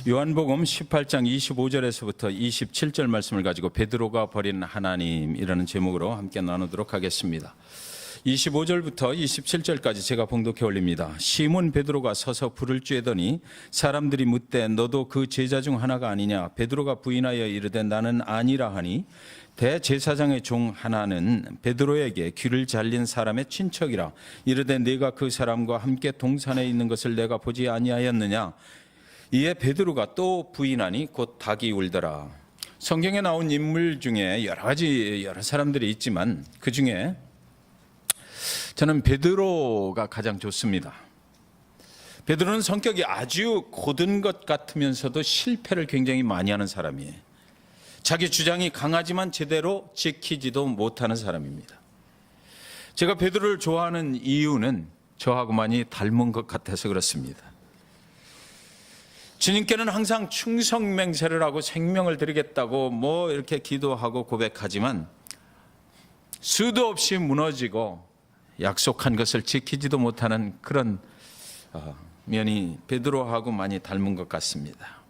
요한복음 18장 25절에서부터 27절 말씀을 가지고 베드로가 버린 하나님이라는 제목으로 함께 나누도록 하겠습니다. 25절부터 27절까지 제가 봉독해 올립니다. 시몬 베드로가 서서 불을 쬐더니 사람들이 묻되 너도 그 제자 중 하나가 아니냐? 베드로가 부인하여 이르되 나는 아니라 하니 대제사장의 종 하나는 베드로에게 귀를 잘린 사람의 친척이라 이르되 네가 그 사람과 함께 동산에 있는 것을 내가 보지 아니하였느냐? 이에 베드로가 또 부인하니 곧 닭이 울더라. 성경에 나온 인물 중에 여러 사람들이 있지만 그 중에 저는 베드로가 가장 좋습니다. 베드로는 성격이 아주 고든 것 같으면서도 실패를 굉장히 많이 하는 사람이에요. 자기 주장이 강하지만 제대로 지키지도 못하는 사람입니다. 제가 베드로를 좋아하는 이유는 저하고 많이 닮은 것 같아서 그렇습니다. 주님께는 항상 충성맹세를 하고 생명을 드리겠다고 이렇게 기도하고 고백하지만 수도 없이 무너지고 약속한 것을 지키지도 못하는 그런 면이 베드로하고 많이 닮은 것 같습니다.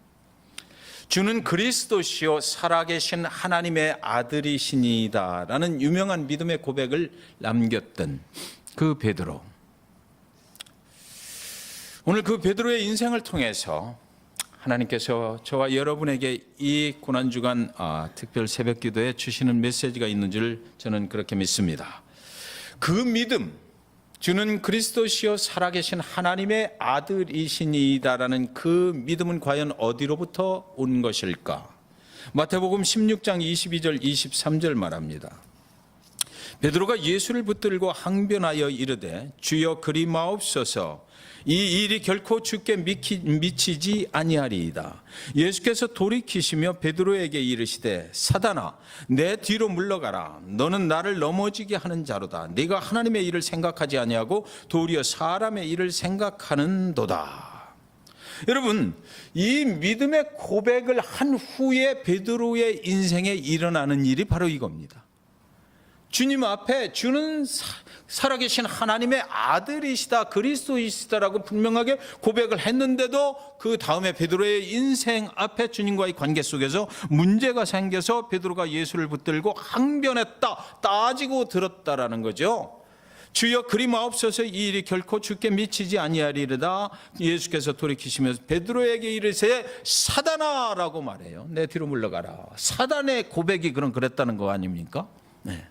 주는 그리스도시요 살아계신 하나님의 아들이시니이다 라는 유명한 믿음의 고백을 남겼던 그 베드로. 오늘 그 베드로의 인생을 통해서 하나님께서 저와 여러분에게 이 고난주간 특별 새벽기도에 주시는 메시지가 있는 줄 저는 그렇게 믿습니다. 그 믿음, 주는 그리스도시요 살아계신 하나님의 아들이시니이다라는 그 믿음은 과연 어디로부터 온 것일까? 마태복음 16장 22절 23절 말합니다. 베드로가 예수를 붙들고 항변하여 이르되 주여 그리 마옵소서 이 일이 결코 주께 미치지 아니하리이다. 예수께서 돌이키시며 베드로에게 이르시되 사단아 내 뒤로 물러가라. 너는 나를 넘어지게 하는 자로다. 네가 하나님의 일을 생각하지 아니하고 도리어 사람의 일을 생각하는도다. 여러분, 이 믿음의 고백을 한 후에 베드로의 인생에 일어나는 일이 바로 이겁니다. 주님 앞에 주는 살아계신 하나님의 아들이시다, 그리스도이시다라고 분명하게 고백을 했는데도 그 다음에 베드로의 인생 앞에 주님과의 관계 속에서 문제가 생겨서 베드로가 예수를 붙들고 항변했다, 따지고 들었다라는 거죠. 주여 그리 마옵소서 이 일이 결코 주께 미치지 아니하리이다. 예수께서 돌이키시면서 베드로에게 이르시되 사단아 라고 말해요. 내 뒤로 물러가라. 사단의 고백이 그랬다는 거 아닙니까? 네.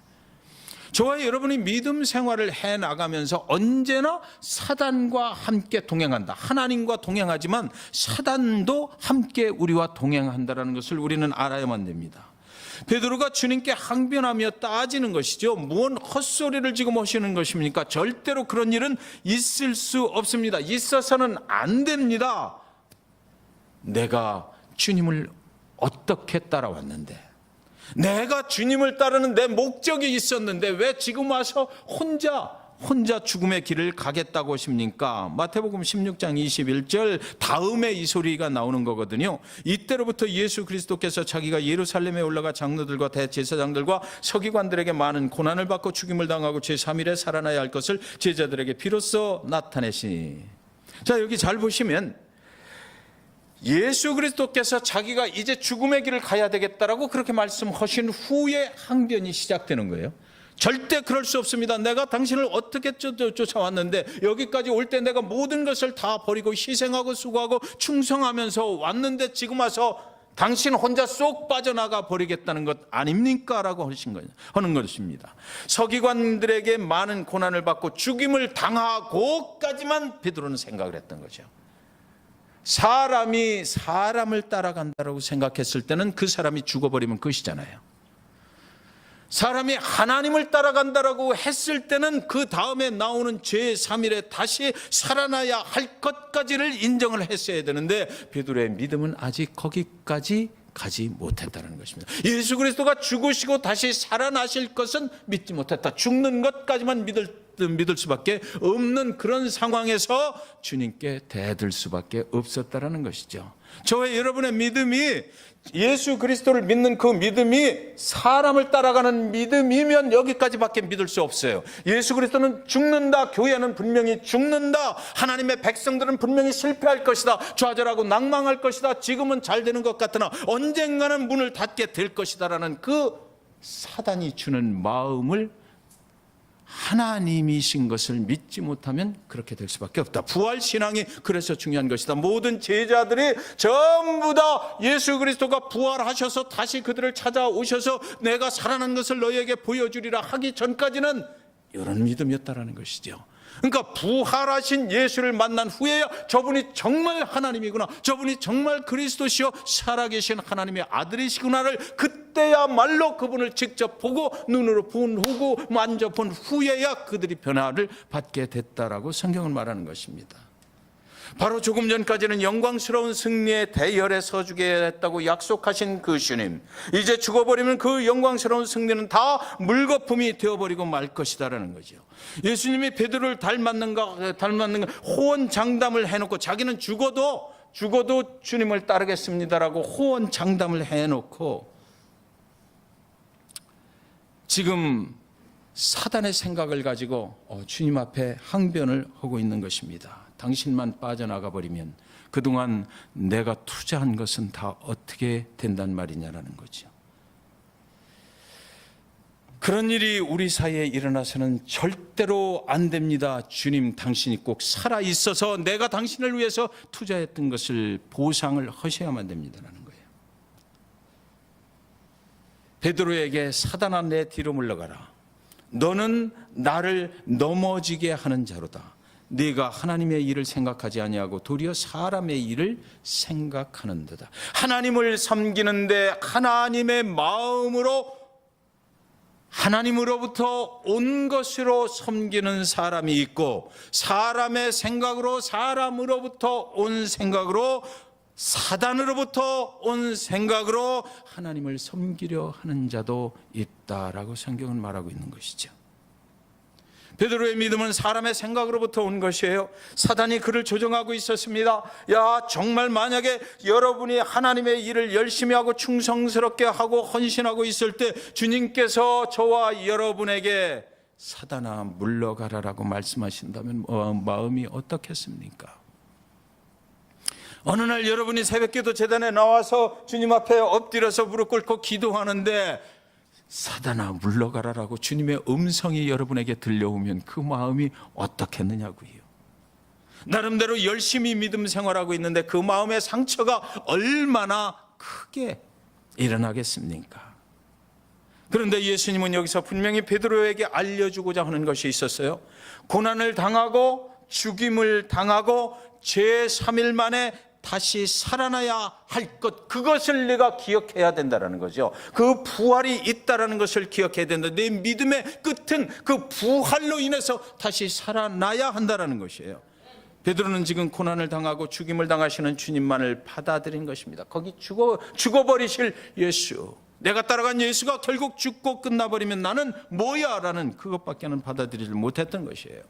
저와 여러분이 믿음 생활을 해나가면서 언제나 사단과 함께 동행한다. 하나님과 동행하지만 사단도 함께 우리와 동행한다는 것을 우리는 알아야만 됩니다. 베드로가 주님께 항변하며 따지는 것이죠. 무언 헛소리를 지금 하시는 것입니까? 절대로 그런 일은 있을 수 없습니다. 있어서는 안 됩니다. 내가 주님을 어떻게 따라왔는데, 내가 주님을 따르는 내 목적이 있었는데 왜 지금 와서 혼자 죽음의 길을 가겠다고 하십니까? 마태복음 16장 21절 다음에 이 소리가 나오는 거거든요. 이때로부터 예수 그리스도께서 자기가 예루살렘에 올라가 장로들과 대제사장들과 서기관들에게 많은 고난을 받고 죽임을 당하고 제3일에 살아나야 할 것을 제자들에게 비로소 나타내시니. 자, 여기 잘 보시면 예수 그리스도께서 자기가 이제 죽음의 길을 가야 되겠다라고 그렇게 말씀하신 후에 항변이 시작되는 거예요. 절대 그럴 수 없습니다. 내가 당신을 어떻게 쫓아왔는데 여기까지 올 때 내가 모든 것을 다 버리고 희생하고 수고하고 충성하면서 왔는데 지금 와서 당신 혼자 쏙 빠져나가 버리겠다는 것 아닙니까? 라고 하는 것입니다. 서기관들에게 많은 고난을 받고 죽임을 당하고까지만 베드로는 생각을 했던 거죠. 사람이 사람을 따라간다고 생각했을 때는 그 사람이 죽어버리면 끝이잖아요. 사람이 하나님을 따라간다고 했을 때는 그 다음에 나오는 제3일에 다시 살아나야 할 것까지를 인정을 했어야 되는데 베드로의 믿음은 아직 거기까지 가지 못했다는 것입니다. 예수 그리스도가 죽으시고 다시 살아나실 것은 믿지 못했다. 죽는 것까지만 믿을 믿을 수밖에 없는 그런 상황에서 주님께 대들 수밖에 없었다라는 것이죠. 저와 여러분의 믿음이, 예수 그리스도를 믿는 그 믿음이 사람을 따라가는 믿음이면 여기까지밖에 믿을 수 없어요. 예수 그리스도는 죽는다, 교회는 분명히 죽는다, 하나님의 백성들은 분명히 실패할 것이다, 좌절하고 낭망할 것이다, 지금은 잘 되는 것 같으나 언젠가는 문을 닫게 될 것이다라는 그 사단이 주는 마음을 하나님이신 것을 믿지 못하면 그렇게 될 수밖에 없다. 부활신앙이 그래서 중요한 것이다. 모든 제자들이 전부 다 예수 그리스도가 부활하셔서 다시 그들을 찾아오셔서 내가 살아난 것을 너희에게 보여주리라 하기 전까지는 이런 믿음이었다라는 것이죠. 그러니까 부활하신 예수를 만난 후에야 저분이 정말 하나님이구나, 저분이 정말 그리스도시요 살아계신 하나님의 아들이시구나를 그때야말로 그분을 직접 보고 눈으로 본 후고 만져본 후에야 그들이 변화를 받게 됐다라고 성경은 말하는 것입니다. 바로 조금 전까지는 영광스러운 승리의 대열에 서주게 했다고 약속하신 그 주님, 이제 죽어버리면 그 영광스러운 승리는 다 물거품이 되어버리고 말 것이다라는 거죠. 예수님이 베드로를 닮았는가 호언장담을 해놓고 자기는 죽어도 주님을 따르겠습니다라고 호언장담을 해놓고 지금 사단의 생각을 가지고 주님 앞에 항변을 하고 있는 것입니다. 당신만 빠져나가 버리면 그동안 내가 투자한 것은 다 어떻게 된단 말이냐라는 거죠. 그런 일이 우리 사이에 일어나서는 절대로 안 됩니다. 주님, 당신이 꼭 살아 있어서 내가 당신을 위해서 투자했던 것을 보상을 하셔야만 됩니다라는 거예요. 베드로에게 사단아 내 뒤로 물러가라. 너는 나를 넘어지게 하는 자로다. 네가 하나님의 일을 생각하지 아니하고 도리어 사람의 일을 생각하는도다. 하나님을 섬기는데 하나님의 마음으로 하나님으로부터 온 것으로 섬기는 사람이 있고, 사람의 생각으로 사람으로부터 온 생각으로 사단으로부터 온 생각으로 하나님을 섬기려 하는 자도 있다라고 성경은 말하고 있는 것이죠. 베드로의 믿음은 사람의 생각으로부터 온 것이에요. 사단이 그를 조종하고 있었습니다. 야, 정말 만약에 여러분이 하나님의 일을 열심히 하고 충성스럽게 하고 헌신하고 있을 때 주님께서 저와 여러분에게 사단아 물러가라라고 말씀하신다면 마음이 어떻겠습니까? 어느 날 여러분이 새벽기도 제단에 나와서 주님 앞에 엎드려서 무릎 꿇고 기도하는데 사단아 물러가라라고 주님의 음성이 여러분에게 들려오면 그 마음이 어떻겠느냐고요. 나름대로 열심히 믿음 생활하고 있는데 그 마음의 상처가 얼마나 크게 일어나겠습니까? 그런데 예수님은 여기서 분명히 베드로에게 알려주고자 하는 것이 있었어요. 고난을 당하고 죽임을 당하고 제3일 만에 다시 살아나야 할 것, 그것을 내가 기억해야 된다는 거죠. 그 부활이 있다는 것을 기억해야 된다. 내 믿음의 끝은 그 부활로 인해서 다시 살아나야 한다는 것이에요. 베드로는 지금 고난을 당하고 죽임을 당하시는 주님만을 받아들인 것입니다. 거기 죽어버리실 예수, 내가 따라간 예수가 결국 죽고 끝나버리면 나는 뭐야? 라는 그것밖에는 받아들이지 못했던 것이에요.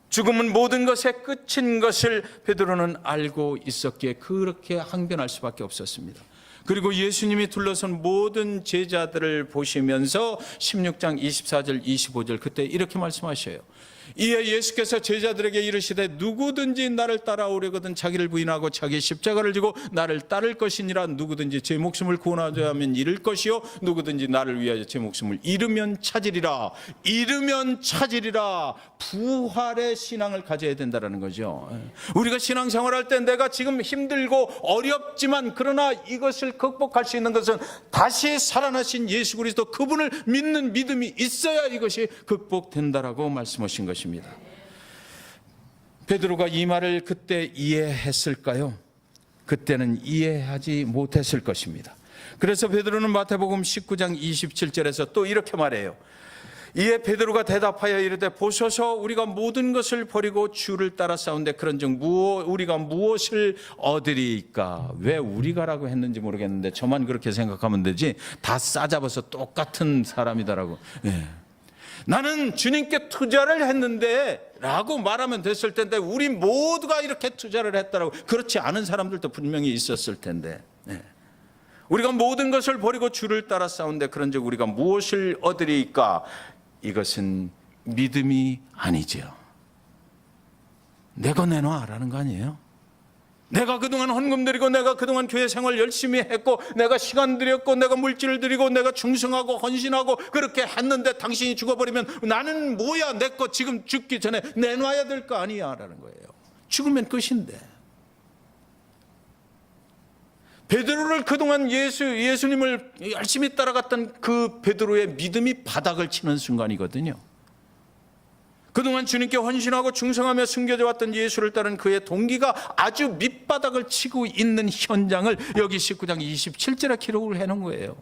죽음은 모든 것의 끝인 것을 베드로는 알고 있었기에 그렇게 항변할 수밖에 없었습니다. 그리고 예수님이 둘러선 모든 제자들을 보시면서 16장 24절 25절 그때 이렇게 말씀하셔요. 이에 예수께서 제자들에게 이르시되 누구든지 나를 따라오려거든 자기를 부인하고 자기 십자가를 지고 나를 따를 것이니라. 누구든지 제 목숨을 구원하려 하면 잃을 것이요 누구든지 나를 위하여 제 목숨을 잃으면 찾으리라. 잃으면 찾으리라. 부활의 신앙을 가져야 된다는 거죠. 우리가 신앙생활할 때 내가 지금 힘들고 어렵지만 그러나 이것을 극복할 수 있는 것은 다시 살아나신 예수 그리스도 그분을 믿는 믿음이 있어야 이것이 극복된다라고 말씀하신 것입니다. 베드로가 이 말을 그때 이해했을까요? 그때는 이해하지 못했을 것입니다. 그래서 베드로는 마태복음 19장 27절에서 또 이렇게 말해요. 이에 베드로가 대답하여 이르되 보소서 우리가 모든 것을 버리고 주를 따라 싸운데 그런즉 우리가 무엇을 얻으리까? 왜 우리가라고 했는지 모르겠는데 저만 그렇게 생각하면 되지 다 싸잡아서 똑같은 사람이다라고. 예. 나는 주님께 투자를 했는데 라고 말하면 됐을 텐데, 우리 모두가 이렇게 투자를 했다라고. 그렇지 않은 사람들도 분명히 있었을 텐데, 우리가 모든 것을 버리고 주를 따라 싸운데 그런즉 우리가 무엇을 얻으리까? 이것은 믿음이 아니죠. 내가 내놔라는 거 아니에요? 내가 그동안 헌금 드리고, 내가 그동안 교회 생활 열심히 했고, 내가 시간 드렸고, 내가 물질을 드리고, 내가 충성하고 헌신하고 그렇게 했는데 당신이 죽어버리면 나는 뭐야, 내 거 지금 죽기 전에 내놔야 될 거 아니야 라는 거예요. 죽으면 끝인데. 베드로를 그동안 예수님을 열심히 따라갔던 그 베드로의 믿음이 바닥을 치는 순간이거든요. 그동안 주님께 헌신하고 충성하며 숨겨져 왔던 예수를 따른 그의 동기가 아주 밑바닥을 치고 있는 현장을 여기 19장 27절에 기록을 해놓은 거예요.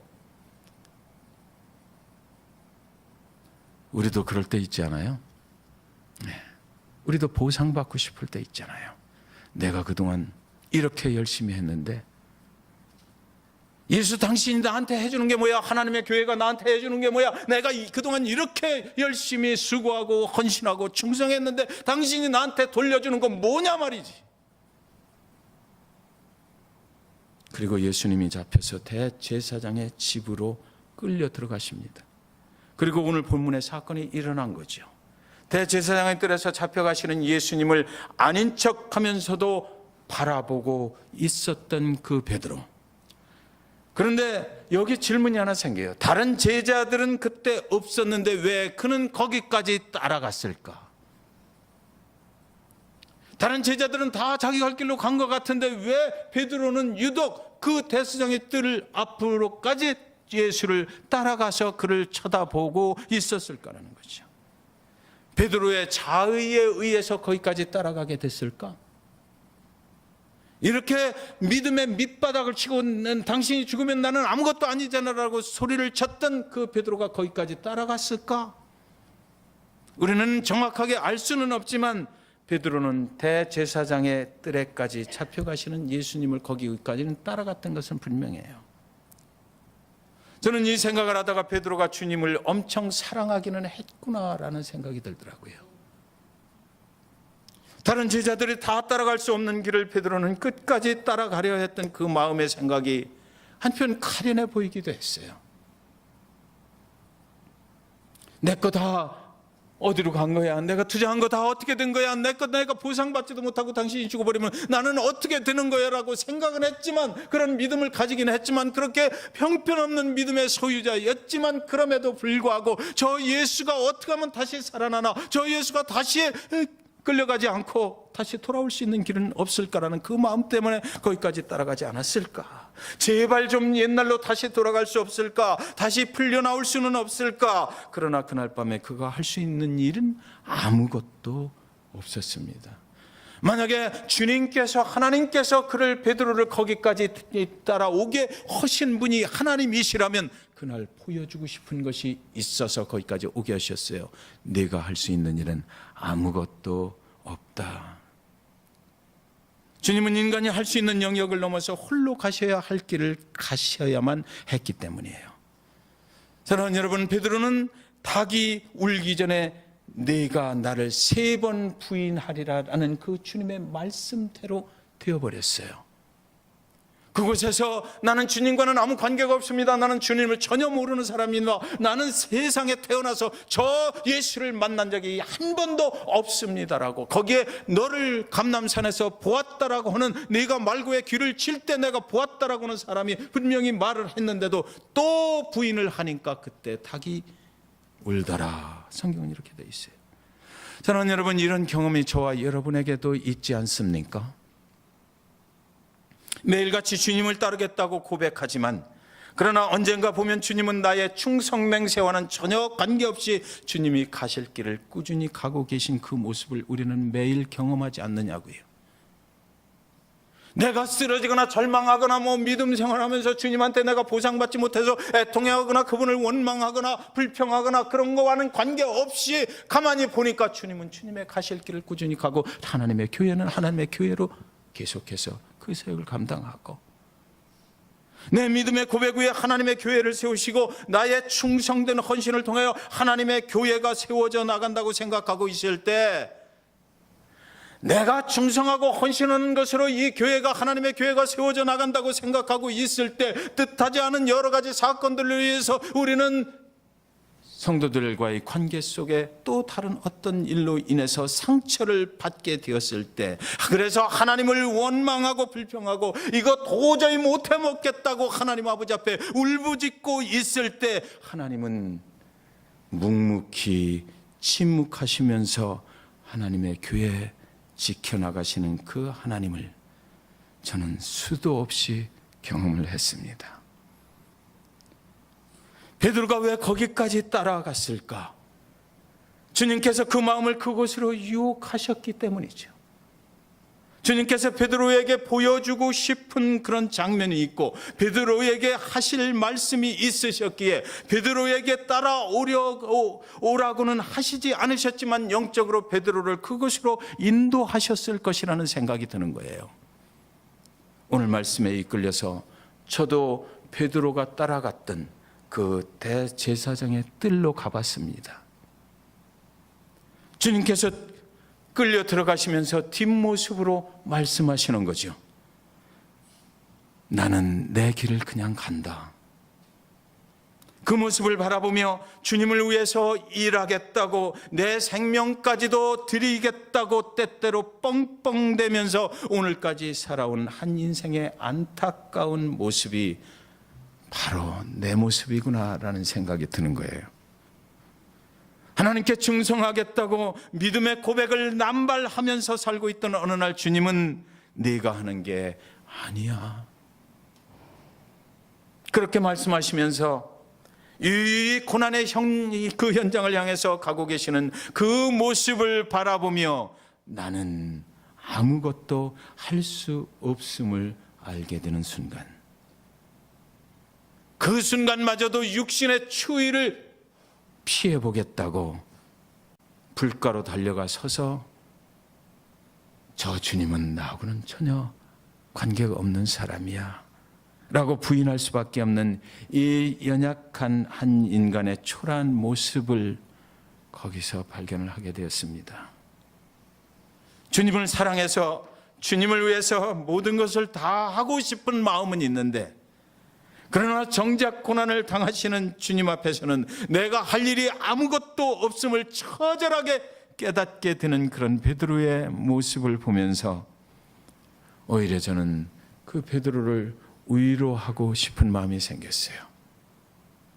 우리도 그럴 때 있지 않아요? 우리도 보상받고 싶을 때 있잖아요. 내가 그동안 이렇게 열심히 했는데, 예수 당신이 나한테 해주는 게 뭐야? 하나님의 교회가 나한테 해주는 게 뭐야? 내가 그동안 이렇게 열심히 수고하고 헌신하고 충성했는데 당신이 나한테 돌려주는 건 뭐냐 말이지. 그리고 예수님이 잡혀서 대제사장의 집으로 끌려 들어가십니다. 그리고 오늘 본문의 사건이 일어난 거죠. 대제사장의 뜰에서 잡혀가시는 예수님을 아닌 척하면서도 바라보고 있었던 그 베드로. 그런데 여기 질문이 하나 생겨요. 다른 제자들은 그때 없었는데 왜 그는 거기까지 따라갔을까? 다른 제자들은 다 자기 갈 길로 간 것 같은데 왜 베드로는 유독 그 대제사장의 뜰 앞으로까지 예수를 따라가서 그를 쳐다보고 있었을까라는 거죠. 베드로의 자의에 의해서 거기까지 따라가게 됐을까? 이렇게 믿음의 밑바닥을 치고 있는 당신이 죽으면 나는 아무것도 아니잖아라고 소리를 쳤던 그 베드로가 거기까지 따라갔을까? 우리는 정확하게 알 수는 없지만 베드로는 대제사장의 뜰에까지 잡혀가시는 예수님을 거기까지는 따라갔던 것은 분명해요. 저는 이 생각을 하다가 베드로가 주님을 엄청 사랑하기는 했구나라는 생각이 들더라고요. 다른 제자들이 다 따라갈 수 없는 길을 베드로는 끝까지 따라가려 했던 그 마음의 생각이 한편 가련해 보이기도 했어요. 내 거 다 어디로 간 거야? 내가 투자한 거 다 어떻게 된 거야? 내가 보상받지도 못하고 당신이 죽어버리면 나는 어떻게 되는 거야? 라고 생각은 했지만, 그런 믿음을 가지긴 했지만, 그렇게 형편없는 믿음의 소유자였지만, 그럼에도 불구하고 저 예수가 어떻게 하면 다시 살아나나, 저 예수가 다시 끌려가지 않고 다시 돌아올 수 있는 길은 없을까라는 그 마음 때문에 거기까지 따라가지 않았을까? 제발 좀 옛날로 다시 돌아갈 수 없을까? 다시 풀려나올 수는 없을까? 그러나 그날 밤에 그가 할 수 있는 일은 아무것도 없었습니다. 만약에 주님께서, 하나님께서 그를, 베드로를 거기까지 따라오게 하신 분이 하나님이시라면 그날 보여주고 싶은 것이 있어서 거기까지 오게 하셨어요. 내가 할 수 있는 일은 아무것도 없다. 주님은 인간이 할 수 있는 영역을 넘어서 홀로 가셔야 할 길을 가셔야만 했기 때문이에요. 사랑하는 여러분, 베드로는 닭이 울기 전에 네가 나를 3번 부인하리라는 그 주님의 말씀대로 되어버렸어요. 그곳에서 나는 주님과는 아무 관계가 없습니다. 나는 주님을 전혀 모르는 사람입니다. 나는 세상에 태어나서 저 예수를 만난 적이 한 번도 없습니다라고, 거기에 너를 감람산에서 보았다라고 하는, 네가 말고의 귀를 칠 때 내가 보았다라고 하는 사람이 분명히 말을 했는데도 또 부인을 하니까 그때 닭이 울더라. 성경은 이렇게 돼 있어요. 사랑하는 여러분, 이런 경험이 저와 여러분에게도 있지 않습니까? 매일같이 주님을 따르겠다고 고백하지만, 그러나 언젠가 보면 주님은 나의 충성 맹세와는 전혀 관계없이 주님이 가실 길을 꾸준히 가고 계신 그 모습을 우리는 매일 경험하지 않느냐고요. 내가 쓰러지거나 절망하거나 믿음 생활하면서 주님한테 내가 보상받지 못해서 애통해하거나 그분을 원망하거나 불평하거나 그런 거와는 관계없이 가만히 보니까 주님은 주님의 가실 길을 꾸준히 가고, 하나님의 교회는 하나님의 교회로 계속해서 그 사역을 감당하고, 내 믿음의 고백 위에 하나님의 교회를 세우시고 나의 충성된 헌신을 통하여 하나님의 교회가 세워져 나간다고 생각하고 있을 때, 내가 충성하고 헌신하는 것으로 이 교회가 하나님의 교회가 세워져 나간다고 생각하고 있을 때, 뜻하지 않은 여러 가지 사건들로 인해서 우리는 성도들과의 관계 속에 또 다른 어떤 일로 인해서 상처를 받게 되었을 때, 그래서 하나님을 원망하고 불평하고 이거 도저히 못해 먹겠다고 하나님 아버지 앞에 울부짖고 있을 때, 하나님은 묵묵히 침묵하시면서 하나님의 교회 지켜나가시는 그 하나님을 저는 수도 없이 경험을 했습니다. 베드로가 왜 거기까지 따라갔을까? 주님께서 그 마음을 그곳으로 유혹하셨기 때문이죠. 주님께서 베드로에게 보여주고 싶은 그런 장면이 있고 베드로에게 하실 말씀이 있으셨기에 베드로에게 따라오라고는 하시지 않으셨지만 영적으로 베드로를 그곳으로 인도하셨을 것이라는 생각이 드는 거예요. 오늘 말씀에 이끌려서 저도 베드로가 따라갔던 그 대제사장의 뜰로 가봤습니다. 주님께서 끌려 들어가시면서 뒷모습으로 말씀하시는 거죠. 나는 내 길을 그냥 간다. 그 모습을 바라보며 주님을 위해서 일하겠다고, 내 생명까지도 드리겠다고 때때로 뻥뻥대면서 오늘까지 살아온 한 인생의 안타까운 모습이 바로 내 모습이구나라는 생각이 드는 거예요. 하나님께 충성하겠다고 믿음의 고백을 남발하면서 살고 있던 어느 날 주님은 네가 하는 게 아니야, 그렇게 말씀하시면서 이 고난의 그 현장을 향해서 가고 계시는 그 모습을 바라보며 나는 아무것도 할 수 없음을 알게 되는 순간, 그 순간마저도 육신의 추위를 피해보겠다고 불가로 달려가 서서 저 주님은 나하고는 전혀 관계가 없는 사람이야 라고 부인할 수밖에 없는 이 연약한 한 인간의 초라한 모습을 거기서 발견을 하게 되었습니다. 주님을 사랑해서 주님을 위해서 모든 것을 다 하고 싶은 마음은 있는데, 그러나 정작 고난을 당하시는 주님 앞에서는 내가 할 일이 아무것도 없음을 처절하게 깨닫게 되는 그런 베드로의 모습을 보면서 오히려 저는 그 베드로를 위로하고 싶은 마음이 생겼어요.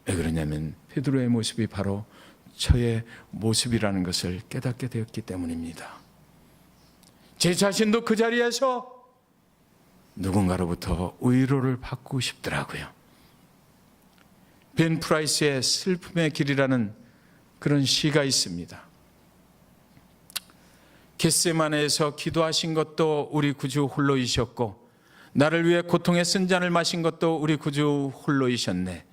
왜 그러냐면 베드로의 모습이 바로 저의 모습이라는 것을 깨닫게 되었기 때문입니다. 제 자신도 그 자리에서 누군가로부터 위로를 받고 싶더라고요. 벤 프라이스의 슬픔의 길이라는 그런 시가 있습니다. 겟세마네에서 기도하신 것도 우리 구주 홀로이셨고, 나를 위해 고통의 쓴 잔을 마신 것도 우리 구주 홀로이셨네.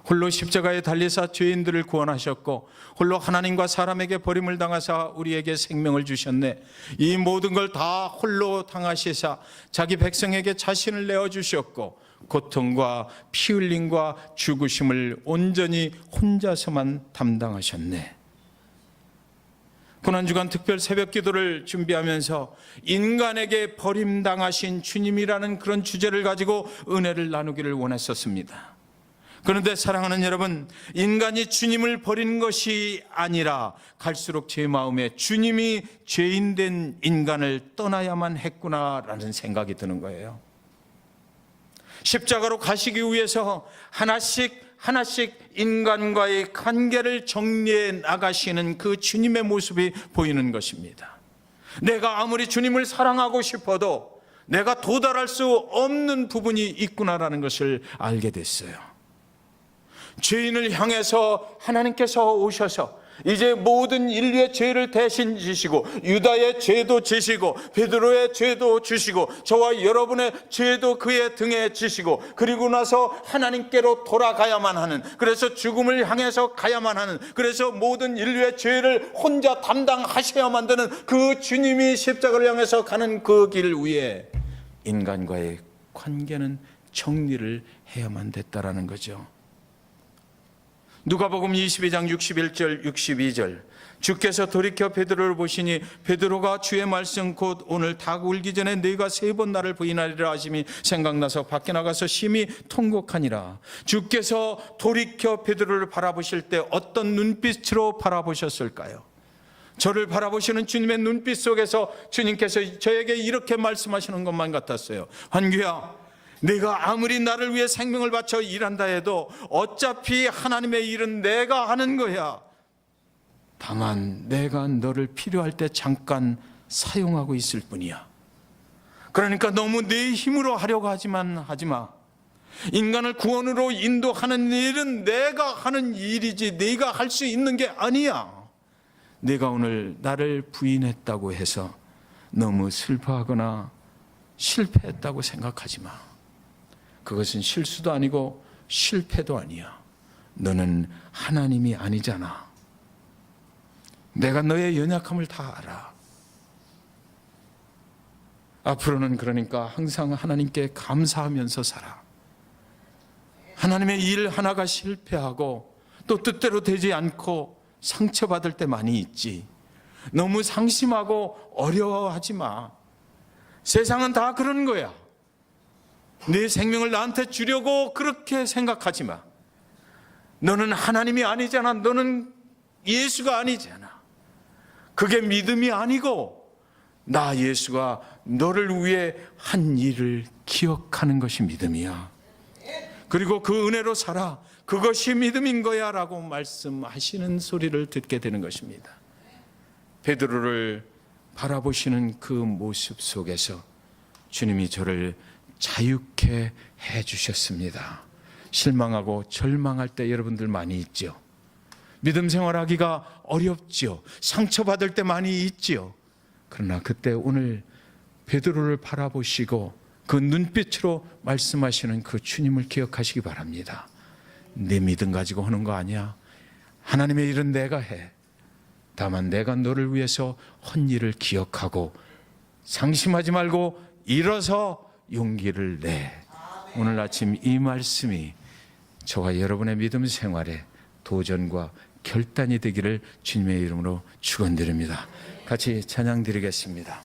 홀로 십자가에 달리사 죄인들을 구원하셨고, 홀로 하나님과 사람에게 버림을 당하사 우리에게 생명을 주셨네. 이 모든 걸 다 홀로 당하시사 자기 백성에게 자신을 내어주셨고, 고통과 피 흘림과 죽으심을 온전히 혼자서만 담당하셨네. 고난주간 특별 새벽 기도를 준비하면서 인간에게 버림당하신 주님이라는 그런 주제를 가지고 은혜를 나누기를 원했었습니다. 그런데 사랑하는 여러분, 인간이 주님을 버린 것이 아니라 갈수록 제 마음에 주님이 죄인된 인간을 떠나야만 했구나라는 생각이 드는 거예요. 십자가로 가시기 위해서 하나씩 인간과의 관계를 정리해 나가시는 그 주님의 모습이 보이는 것입니다. 내가 아무리 주님을 사랑하고 싶어도 내가 도달할 수 없는 부분이 있구나라는 것을 알게 됐어요. 죄인을 향해서 하나님께서 오셔서 이제 모든 인류의 죄를 대신 지시고, 유다의 죄도 지시고, 베드로의 죄도 지시고, 저와 여러분의 죄도 그의 등에 지시고, 그리고 나서 하나님께로 돌아가야만 하는, 그래서 죽음을 향해서 가야만 하는, 그래서 모든 인류의 죄를 혼자 담당하셔야만 되는 그 주님이 십자가를 향해서 가는 그 길 위에 인간과의 관계는 정리를 해야만 됐다라는 거죠. 누가복음 22장 61절 62절 주께서 돌이켜 베드로를 보시니 베드로가 주의 말씀 곧 오늘 닭 울기 전에 네가 3번 나를 부인하리라 하심이 생각나서 밖에 나가서 심히 통곡하니라. 주께서 돌이켜 베드로를 바라보실 때 어떤 눈빛으로 바라보셨을까요? 저를 바라보시는 주님의 눈빛 속에서 주님께서 저에게 이렇게 말씀하시는 것만 같았어요. 환규야, 내가 아무리 나를 위해 생명을 바쳐 일한다 해도 어차피 하나님의 일은 내가 하는 거야. 다만 내가 너를 필요할 때 잠깐 사용하고 있을 뿐이야. 그러니까 너무 내 힘으로 하려고 하지 마. 인간을 구원으로 인도하는 일은 내가 하는 일이지 네가 할 수 있는 게 아니야. 내가 오늘 나를 부인했다고 해서 너무 슬퍼하거나 실패했다고 생각하지 마. 그것은 실수도 아니고 실패도 아니야. 너는 하나님이 아니잖아. 내가 너의 연약함을 다 알아. 앞으로는 그러니까 항상 하나님께 감사하면서 살아. 하나님의 일 하나가 실패하고 또 뜻대로 되지 않고 상처받을 때 많이 있지. 너무 상심하고 어려워하지 마. 세상은 다 그런 거야. 내 생명을 나한테 주려고 그렇게 생각하지 마. 너는 하나님이 아니잖아. 너는 예수가 아니잖아. 그게 믿음이 아니고 나 예수가 너를 위해 한 일을 기억하는 것이 믿음이야. 그리고 그 은혜로 살아. 그것이 믿음인 거야 라고 말씀하시는 소리를 듣게 되는 것입니다. 베드로를 바라보시는 그 모습 속에서 주님이 저를 자유케 해주셨습니다. 실망하고 절망할 때 여러분들 많이 있죠. 믿음 생활하기가 어렵죠. 상처받을 때 많이 있죠. 그러나 그때 오늘 베드로를 바라보시고 그 눈빛으로 말씀하시는 그 주님을 기억하시기 바랍니다. 내 믿음 가지고 하는 거 아니야. 하나님의 일은 내가 해. 다만 내가 너를 위해서 한 일을 기억하고 상심하지 말고 일어서 용기를 내. 오늘 아침 이 말씀이 저와 여러분의 믿음 생활에 도전과 결단이 되기를 주님의 이름으로 축원드립니다. 같이 찬양 드리겠습니다.